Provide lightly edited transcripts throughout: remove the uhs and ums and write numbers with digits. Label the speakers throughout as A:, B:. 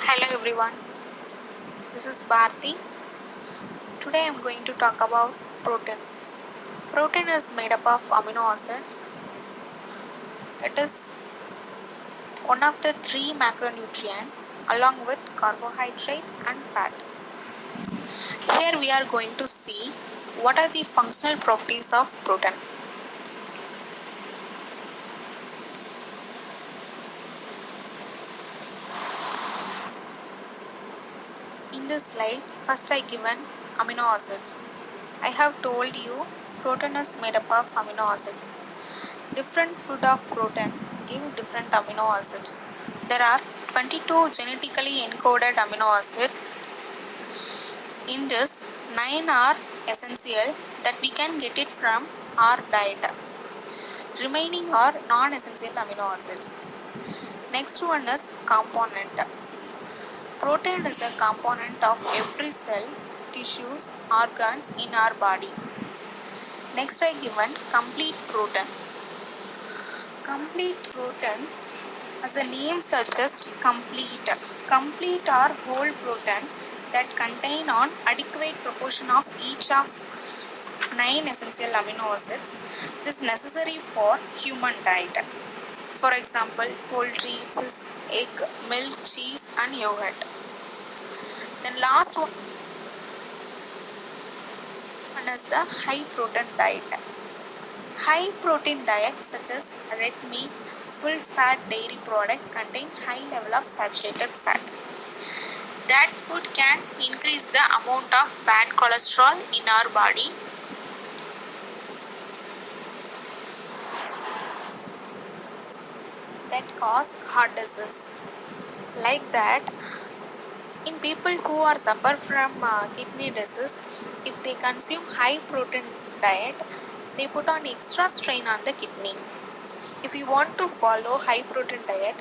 A: Hello everyone, this is Bharti. Today I am going to talk about protein. Protein is made up of amino acids. It is one of the three macronutrients along with carbohydrate and fat. Here we are going to see what are the functional properties of protein. In this slide, first I given amino acids. I have told you protein is made up of amino acids. Different food of protein give different amino acids. There are 22 genetically encoded amino acids. In this, 9 are essential that we can get it from our diet. Remaining are non-essential amino acids. Next one is component. Protein is a component of every cell, tissues, organs in our body. Next I given complete protein. Complete protein, as the name suggests, complete or whole protein that contain an adequate proportion of each of 9 essential amino acids which is necessary for human diet. For example, poultry, fish, egg, milk, cheese and yogurt. Then last one is the high protein diet. High protein diets such as red meat, full fat dairy product contain high level of saturated fat. That food can increase the amount of bad cholesterol in our body. That cause heart disease. Like that, in people who are suffer from kidney disease, if they consume high protein diet, they put on extra strain on the kidney. If you want to follow high protein diet,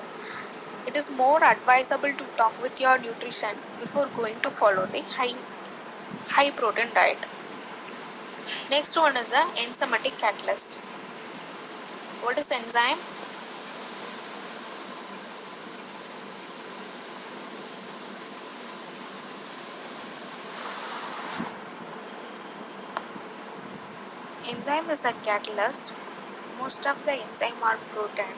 A: it is more advisable to talk with your nutrition before going to follow the high protein diet. Next one is the enzymatic catalyst. What is enzyme? Enzyme is a catalyst. Most of the enzyme are protein.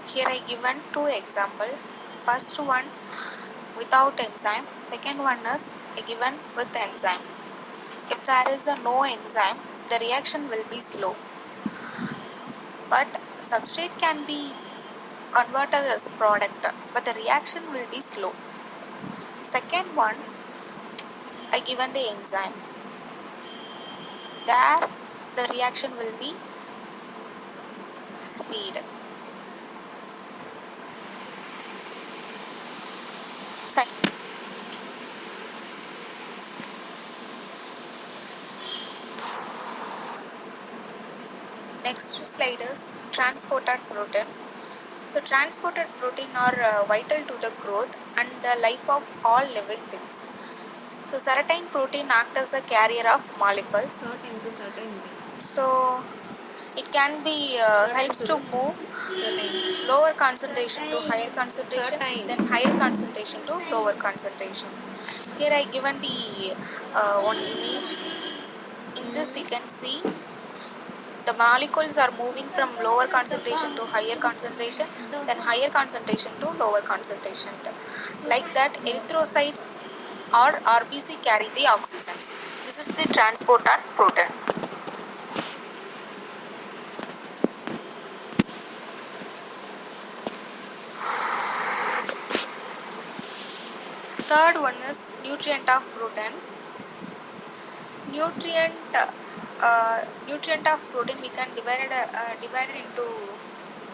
A: Here I given two example. First one without enzyme. Second one is given with enzyme. If there is a no enzyme, the reaction will be slow. But substrate can be converted as product, but the reaction will be slow. Second one, I given the enzyme. There the reaction will be speed. Next slide is transported protein. So transported protein are vital to the growth and the life of all living things. So certain protein act as a carrier of molecules. So it can be helps to move lower concentration to higher concentration, then higher concentration to lower concentration. Here I given the one image. In this you can see the molecules are moving from lower concentration to higher concentration, then higher concentration to lower concentration. Like that, erythrocytes or RBC carry the oxygens. This is the transporter protein. Third one is nutrient of protein. Nutrient of protein we can divide it into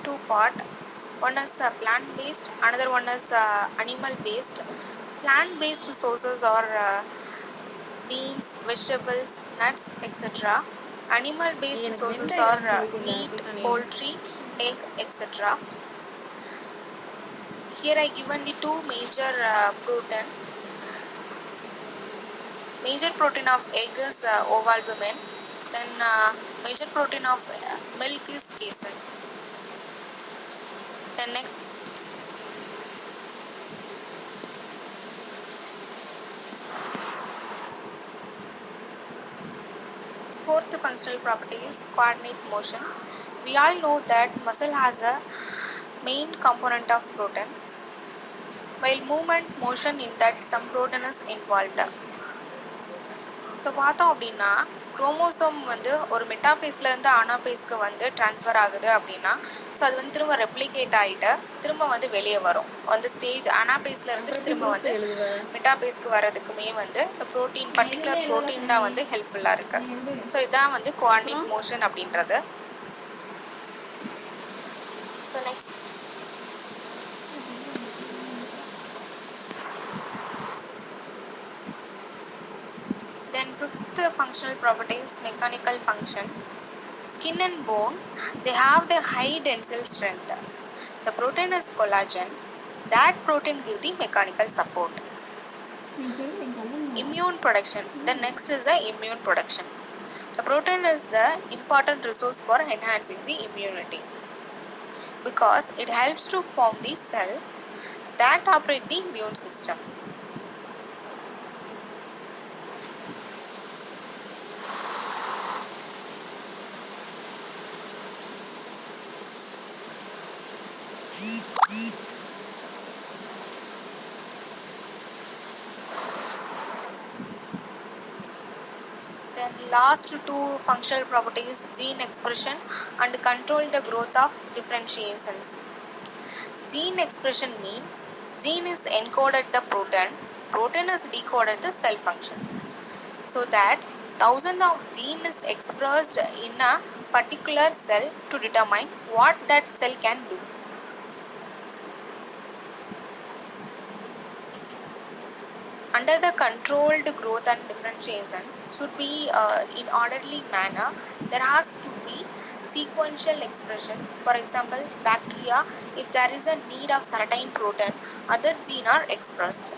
A: two part. One is plant based, another one is animal based. Plant based sources are beans, vegetables, nuts, etc. Animal based sources are meat, poultry, egg, etc. Here I given the two major protein. Major protein of egg is ovalbumin. Then major protein of milk is casein. The next fourth functional property is coordinate motion. We all know that muscle has a main component of protein, while movement motion in that some protein is involved. So பார்த்தோம் அப்படின்னா chromosome வந்து ஒரு மெட்டாபேஸ்லேருந்து அனாபேஸ்க்கு வந்து transfer ஆகுது அப்படின்னா so அது வந்து திரும்ப ரெப்ளிகேட் ஆகிட்டு திரும்ப வந்து வெளியே வரும். அந்த ஸ்டேஜ் அனாபேஸ்லேருந்து திரும்ப வந்து மெட்டாபேஸ்க்கு வர்றதுக்குமே வந்து இந்த ப்ரோட்டீன் பர்டிகுலர் ப்ரோட்டீன் தான் வந்து ஹெல்ப்ஃபுல்லாக இருக்குது. ஸோ இதுதான் வந்து கோஆர்டினேட் மோஷன் அப்படின்றது. So next then fifth functional property is mechanical function. Skin and bone, they have the high tensile strength. The protein is collagen. That protein gives the mechanical support. Immune production. The next is the immune production. The protein is the important resource for enhancing the immunity because it helps to form the cell that operate the immune system. Then last two functional properties, gene expression and control the growth of differentiations. Gene expression mean gene is encoded the protein is decoded the cell function. So that thousands of gene is expressed in a particular cell to determine what that cell can do. Under the controlled growth and differentiation should be in orderly manner. There has to be sequential expression. For example, bacteria, if there is a need of certain protein, other gene are expressed.